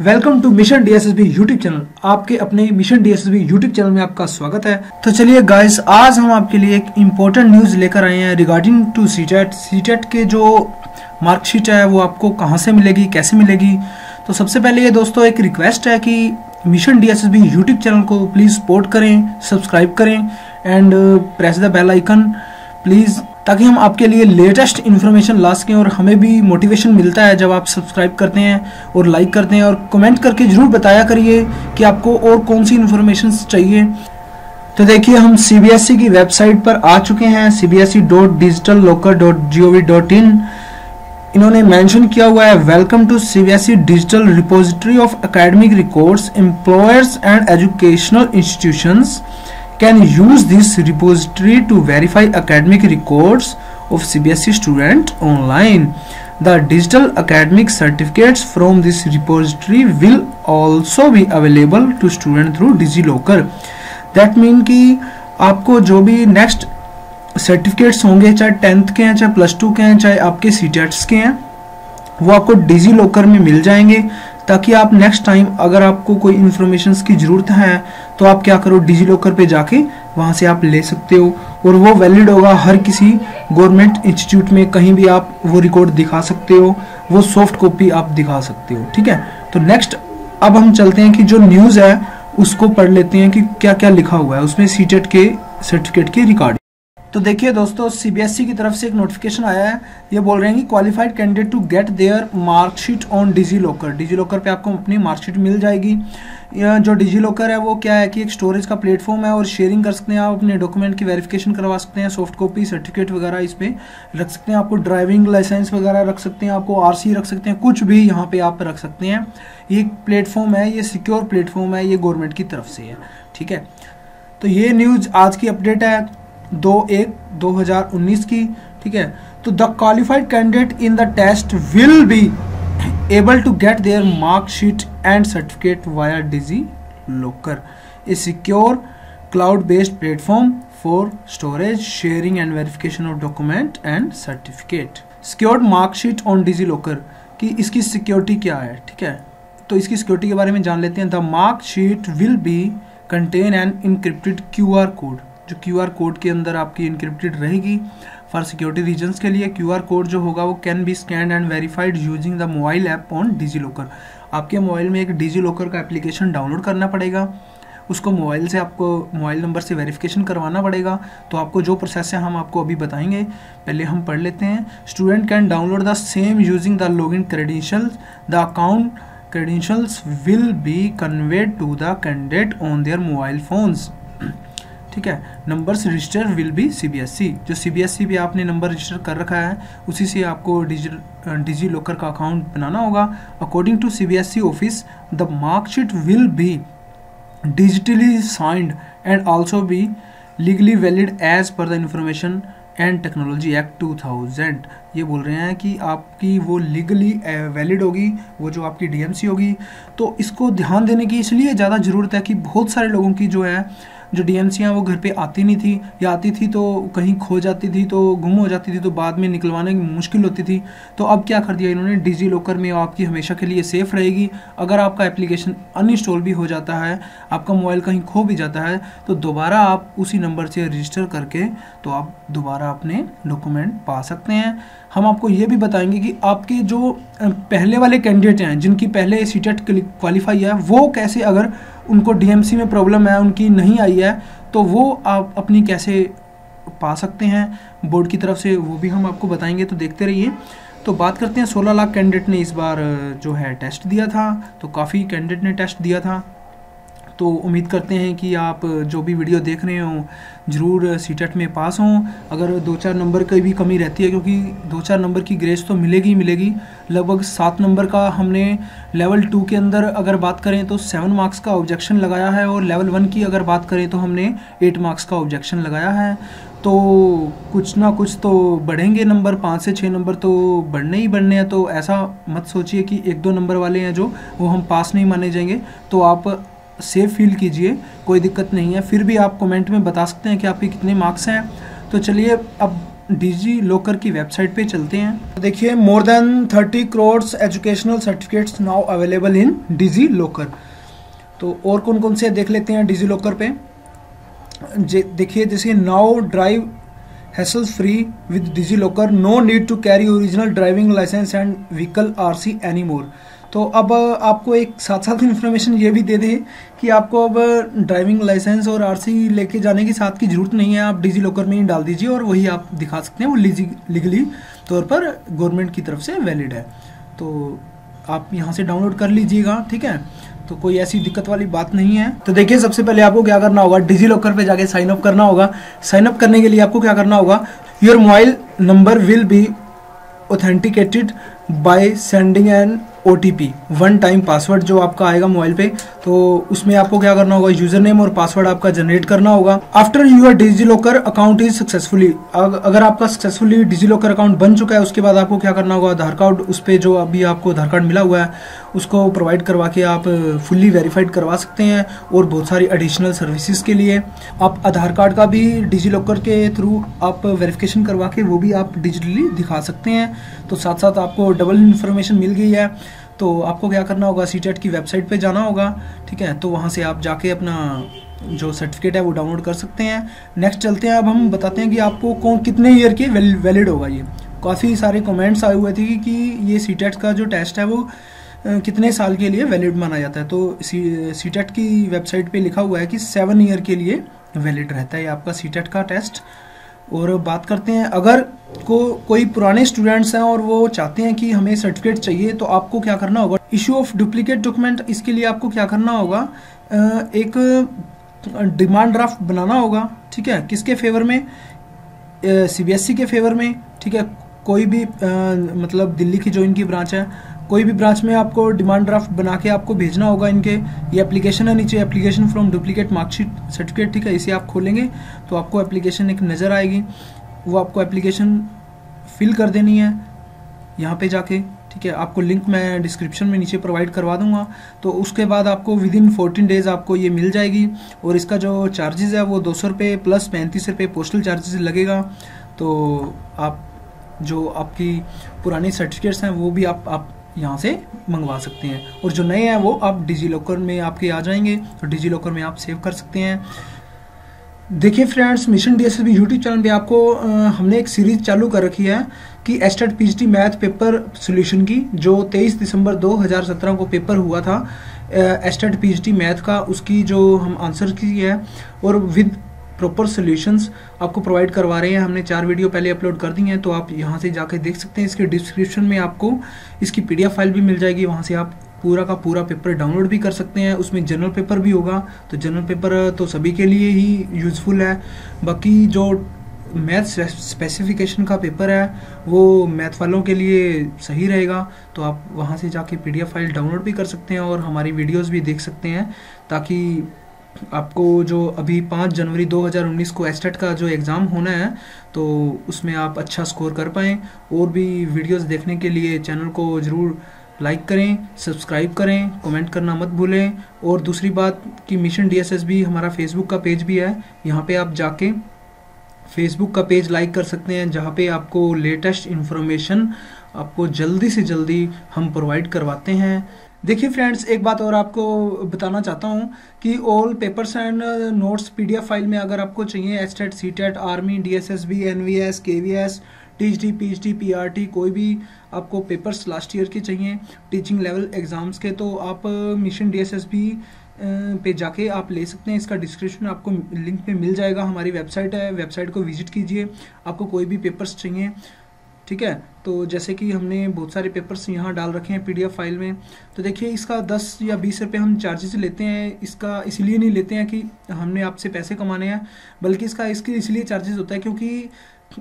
Welcome to mission DSSB YouTube channel. आपके अपने mission DSSB YouTube channel में आपका स्वागत है। तो चलिए गाइस, आज हम आपके लिए एक इम्पोर्टेंट न्यूज़ लेकर आए हैं रिगार्डिंग टू सीटेट के जो मार्कशीट है वो आपको कहां से मिलेगी, कैसे मिलेगी। तो सबसे पहले ये दोस्तों एक रिक्वेस्ट है कि मिशन डीएसएसबी यूट्यूब चैनल को प्लीज़ सपोर्ट करें, सब्सक्राइब करें and press the bell icon please, ताकि हम आपके लिए लेटेस्ट इन्फॉर्मेशन ला सकें। और हमें भी मोटिवेशन मिलता है जब आप सब्सक्राइब करते हैं और लाइक करते हैं, और कमेंट करके ज़रूर बताया करिए कि आपको और कौन सी इन्फॉर्मेशन चाहिए। तो देखिए, हम सीबीएसई की वेबसाइट पर आ चुके हैं, cbse.digitallocker.gov.in। इन्होंने मेंशन किया हुआ है, welcome to CBSE digital repository of academic records. Employers and educational institutions can use this repository to verify academic records of CBSE student online. The digital academic certificates from this repository will also be available to student through DigiLocker. That mean कि आपको जो भी next certificates होंगे, चाहे 10th के हैं, चाहे +2 के हैं, चाहे आपके सीटेट्स के हैं, वो आपको डिजीलॉकर में मिल जाएंगे, ताकि आप नेक्स्ट टाइम अगर आपको कोई इन्फॉर्मेशन की ज़रूरत है तो आप क्या करो, डिजीलॉकर पे जाके वहाँ से आप ले सकते हो, और वो वैलिड होगा हर किसी गवर्नमेंट इंस्टीट्यूट में। कहीं भी आप वो रिकॉर्ड दिखा सकते हो, वो सॉफ्ट कॉपी आप दिखा सकते हो। ठीक है, तो नेक्स्ट अब हम चलते हैं कि जो न्यूज़ है उसको पढ़ लेते हैं कि क्या क्या लिखा हुआ है उसमें सीटेट के सर्टिफिकेट की रिकॉर्ड। तो देखिए दोस्तों, सीबीएसई की तरफ से एक नोटिफिकेशन आया है। ये बोल रहे हैं कि qualified candidate to get their marksheet on DigiLocker. DigiLocker पे आपको अपनी मार्कशीट मिल जाएगी। जो डिजीलॉकर है वो क्या है कि एक स्टोरेज का प्लेटफॉर्म है, और शेयरिंग कर सकते हैं आप, अपने डॉक्यूमेंट की वेरिफिकेशन करवा सकते हैं, सॉफ्ट कॉपी सर्टिफिकेट वगैरह इस पे रख सकते हैं। आपको ड्राइविंग लाइसेंस वगैरह रख सकते हैं, आपको आरसी रख सकते हैं, कुछ भी यहाँ पे आप रख सकते हैं। ये एक प्लेटफॉर्म है, ये सिक्योर प्लेटफॉर्म है, ये गवर्नमेंट की तरफ से है। ठीक है, तो ये न्यूज़ आज की अपडेट है 2/1/2019 की। ठीक है, तो the qualified candidate in the test will be able to get their marksheet and certificate via DigiLocker, a secure cloud based platform for storage, sharing and verification of document and certificate. Secured marksheet on DigiLocker की इसकी security क्या है। ठीक है, तो इसकी security के बारे में जान लेते हैं। The marksheet will be contain an encrypted QR code, जो QR कोड के अंदर आपकी इनक्रिप्टेड रहेगी फॉर सिक्योरिटी रीजंस के लिए। QR कोड जो होगा वो can be scanned and verified using the mobile app on DigiLocker. आपके मोबाइल में एक डिजीलॉकर का एप्लीकेशन डाउनलोड करना पड़ेगा, उसको मोबाइल से आपको मोबाइल नंबर से वेरिफिकेशन करवाना पड़ेगा। तो आपको जो प्रोसेस है हम आपको अभी बताएंगे, पहले हम पढ़ लेते हैं। Student can download the same using the login credentials. The account credentials will be conveyed to the candidate on their mobile phones। ठीक है, numbers register will be CBSE। जो CBSE भी आपने नंबर रजिस्टर कर रखा है उसी से आपको डिजीलॉकर का अकाउंट बनाना होगा। According to CBSE office, the marksheet will be digitally signed and also be legally valid as per the information and technology act 2000। ये बोल रहे हैं कि आपकी वो लीगली वैलिड होगी, वो जो आपकी DMC होगी। तो इसको ध्यान देने की इसलिए ज़्यादा ज़रूरत है कि बहुत सारे लोगों की जो है जो DMC हैं वो घर पे आती नहीं थी, या आती थी तो कहीं खो जाती थी, तो गुम हो जाती थी, तो बाद में निकलवाने की मुश्किल होती थी। तो अब क्या कर दिया इन्होंने, डिजीलॉकर में आपकी हमेशा के लिए सेफ़ रहेगी। अगर आपका एप्लीकेशन अनइंस्टॉल भी हो जाता है, आपका मोबाइल कहीं खो भी जाता है, तो दोबारा आप उसी नंबर से रजिस्टर करके तो आप दोबारा अपने डॉक्यूमेंट पा सकते हैं। हम आपको ये भी बताएंगे कि आपके जो पहले वाले कैंडिडेट हैं जिनकी पहले सीटेट क्वालिफाई है, वो कैसे, अगर उनको DMC में प्रॉब्लम है, उनकी नहीं आई है, तो वो आप अपनी कैसे पा सकते हैं बोर्ड की तरफ से, वो भी हम आपको बताएंगे। तो देखते रहिए। तो बात करते हैं, 16 लाख कैंडिडेट ने इस बार जो है टेस्ट दिया था, तो काफ़ी कैंडिडेट ने टेस्ट दिया था। तो उम्मीद करते हैं कि आप जो भी वीडियो देख रहे हों ज़रूर सीटेट में पास हों। अगर 2-4 नंबर की भी कमी रहती है, क्योंकि 2-4 नंबर की ग्रेस तो मिलेगी मिलेगी। लगभग 7 नंबर का हमने लेवल 2 के अंदर अगर बात करें तो 7 मार्क्स का ऑब्जेक्शन लगाया है, और लेवल 1 की अगर बात करें तो हमने 8 मार्क्स का ऑब्जेक्शन लगाया है। तो कुछ ना कुछ तो बढ़ेंगे नंबर, 5 से 6 नंबर तो बढ़ने ही बढ़ने हैं। तो ऐसा मत सोचिए कि 1-2 नंबर वाले हैं जो वो हम पास नहीं माने जाएंगे। तो आप सेफ फील कीजिए, कोई दिक्कत नहीं है। फिर भी आप कमेंट में बता सकते हैं कि आपके कितने मार्क्स हैं। तो चलिए अब डिजी लॉकर की वेबसाइट पे चलते हैं। तो देखिए मोर देन 30 crore educational certificates now available in DigiLocker. तो और कौन कौन से देख लेते हैं डिजी लॉकर पे। देखिए जैसे now drive hassle free with DigiLocker, no need to carry original driving licence and vehicle RC any more. तो अब आपको एक साथ साथ इन्फॉर्मेशन ये भी दे दे कि आपको अब ड्राइविंग लाइसेंस और आरसी लेके जाने की साथ की जरूरत नहीं है, आप डिजी लॉकर में ही डाल दीजिए और वही आप दिखा सकते हैं, वो लीगली तौर पर गवर्नमेंट की तरफ से वैलिड है। तो आप यहाँ से डाउनलोड कर लीजिएगा, ठीक है। तो कोई ऐसी दिक्कत वाली बात नहीं है। तो देखिए सबसे पहले आपको क्या करना होगा, डिजी लॉकर पे जाके साइन अप करना होगा। साइन अप करने के लिए आपको क्या करना होगा, your mobile number will be authenticated by sending an OTP, one time password जो आपका आएगा मोबाइल पे। तो उसमें आपको क्या करना होगा, यूजर नेम और पासवर्ड आपका जनरेट करना होगा। After your DigiLocker account is successfully, अगर आपका सक्सेसफुली डिजी लॉकर अकाउंट बन चुका है उसके बाद आपको क्या करना होगा, आधार कार्ड उस पर जो अभी आपको आधार कार्ड मिला हुआ है उसको प्रोवाइड करवा के आप फुल्ली वेरीफाइड करवा सकते हैं। और बहुत सारी एडिशनल सर्विसेज के लिए आप आधार कार्ड का भी डिजी लॉकर के थ्रू आप वेरिफिकेशन करवा के वो भी आप डिजिटली दिखा सकते हैं। तो साथ साथ आपको डबल इन्फॉर्मेशन मिल गई है। तो आपको क्या करना होगा, सीटेट की वेबसाइट पे जाना होगा, ठीक है। तो वहाँ से आप जाके अपना जो सर्टिफिकेट है वो डाउनलोड कर सकते हैं। नेक्स्ट चलते हैं, अब हम बताते हैं कि आपको कितने ईयर के वैलिड होगा ये। काफ़ी सारे कमेंट्स आए हुए थे कि ये सीटेट का जो टेस्ट है वो कितने साल के लिए वैलिड माना जाता है। तो सीटेट की वेबसाइट पे लिखा हुआ है कि 7 ईयर के लिए वैलिड रहता है आपका सीटेट का टेस्ट। और बात करते हैं, अगर कोई पुराने स्टूडेंट्स हैं और वो चाहते हैं कि हमें सर्टिफिकेट चाहिए, तो आपको क्या करना होगा, इशू ऑफ डुप्लीकेट डॉक्यूमेंट, इसके लिए आपको क्या करना होगा, एक डिमांड ड्राफ्ट बनाना होगा, ठीक है। किसके फेवर में, CBSE के फेवर में, ठीक है। कोई भी मतलब दिल्ली की जो इनकी ब्रांच है, कोई भी ब्रांच में आपको डिमांड ड्राफ्ट बना के आपको भेजना होगा इनके। ये एप्लीकेशन है नीचे, application from duplicate marksheet certificate, ठीक है। इसे आप खोलेंगे तो आपको एप्लीकेशन एक नज़र आएगी, वो आपको एप्लीकेशन फिल कर देनी है यहाँ पे जाके, ठीक है। आपको लिंक मैं डिस्क्रिप्शन में नीचे प्रोवाइड करवा दूंगा। तो उसके बाद आपको विद इन 14 डेज आपको ये मिल जाएगी। और इसका जो चार्जेस है वो 200 रुपये प्लस 35 रुपये पोस्टल चार्जेस लगेगा। तो आप जो आपकी पुरानी सर्टिफिकेट्स हैं वो भी आप यहाँ से मंगवा सकते हैं। और जो नए हैं वो आप डिजी लॉकर में आपके आ जाएंगे, तो डिजी लॉकर में आप सेव कर सकते हैं। देखिए friends, mission DSSB YouTube channel पे आपको हमने एक सीरीज चालू कर रखी है कि estate PhD math paper solution की, जो 23 दिसंबर 2017 को पेपर हुआ था एस्टेट PhD मैथ का, उसकी जो हम आंसर की है और विद प्रॉपर सॉल्यूशंस आपको प्रोवाइड करवा रहे हैं। हमने 4 वीडियो पहले अपलोड कर दी हैं, तो आप यहां से जाकर देख सकते हैं। इसके डिस्क्रिप्शन में आपको इसकी PDF फाइल भी मिल जाएगी, वहां से आप पूरा का पूरा पेपर डाउनलोड भी कर सकते हैं। उसमें जनरल पेपर भी होगा, तो जनरल पेपर तो सभी के लिए ही यूजफुल है। बाकी जो मैथ स्पेसिफिकेशन का पेपर है वो मैथ वालों के लिए सही रहेगा। तो आप वहां से जाके PDF फाइल डाउनलोड भी कर सकते हैं और हमारी वीडियोस भी देख सकते हैं, ताकि आपको जो अभी 5 जनवरी 2019 को एस्टेट का जो एग्ज़ाम होना है तो उसमें आप अच्छा स्कोर कर पाएँ। और भी वीडियोस देखने के लिए चैनल को ज़रूर लाइक करें, सब्सक्राइब करें, कमेंट करना मत भूलें। और दूसरी बात कि मिशन DSSB हमारा फेसबुक का पेज भी है, यहाँ पे आप जाके फेसबुक का पेज लाइक कर सकते हैं, जहाँ पे आपको लेटेस्ट इन्फॉर्मेशन आपको जल्दी से जल्दी हम प्रोवाइड करवाते हैं। देखिए फ्रेंड्स, एक बात और आपको बताना चाहता हूँ कि all papers and notes PDF file में अगर आपको चाहिए estate, CTET, army, DSSB, NVS, KVS, THD, PhD, PRT, कोई भी आपको पेपर्स लास्ट ईयर के चाहिए टीचिंग लेवल एग्जाम्स के, तो आप मिशन DSSB पे जाके आप ले सकते हैं। इसका डिस्क्रिप्शन आपको लिंक पे मिल जाएगा। हमारी वेबसाइट है, वेबसाइट को विजिट कीजिए। आपको कोई भी पेपर्स चाहिए, ठीक है। तो जैसे कि हमने बहुत सारे पेपर्स यहाँ डाल रखे हैं PDF फाइल में। तो देखिए इसका 10 या 20 रुपये हम चार्जेस लेते हैं। इसका इसलिए नहीं लेते हैं कि हमने आपसे पैसे कमाने हैं, बल्कि इसके इसलिए चार्जेस होता है क्योंकि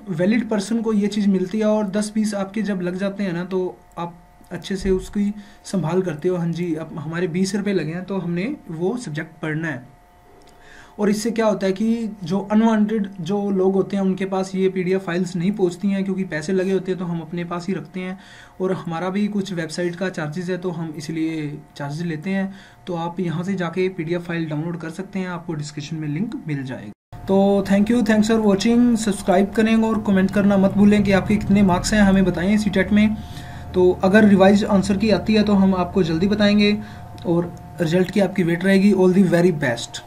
वैलिड पर्सन को ये चीज़ मिलती है। और 10-20 आपके जब लग जाते हैं ना, तो आप अच्छे से उसकी संभाल करते हो। हाँ जी, अब हमारे 20 रुपये लगे हैं तो हमने वो सब्जेक्ट पढ़ना है। और इससे क्या होता है कि जो अनवांटेड जो लोग होते हैं उनके पास ये PDF फाइल्स नहीं पहुंचती हैं, क्योंकि पैसे लगे होते हैं तो हम अपने पास ही रखते हैं। और हमारा भी कुछ वेबसाइट का चार्जेस है, तो हम इसलिए चार्जेस लेते हैं। तो आप यहाँ से जाके PDF फाइल डाउनलोड कर सकते हैं, आपको डिस्क्रिप्शन में लिंक मिल जाएगा। तो थैंक्स फॉर वॉचिंग। सब्सक्राइब करें और कमेंट करना मत भूलें कि आपके कितने मार्क्स हैं, हमें बताएं सीटेट में। तो अगर रिवाइज आंसर की आती है तो हम आपको जल्दी बताएंगे और रिजल्ट की आपकी वेट रहेगी। All the very best.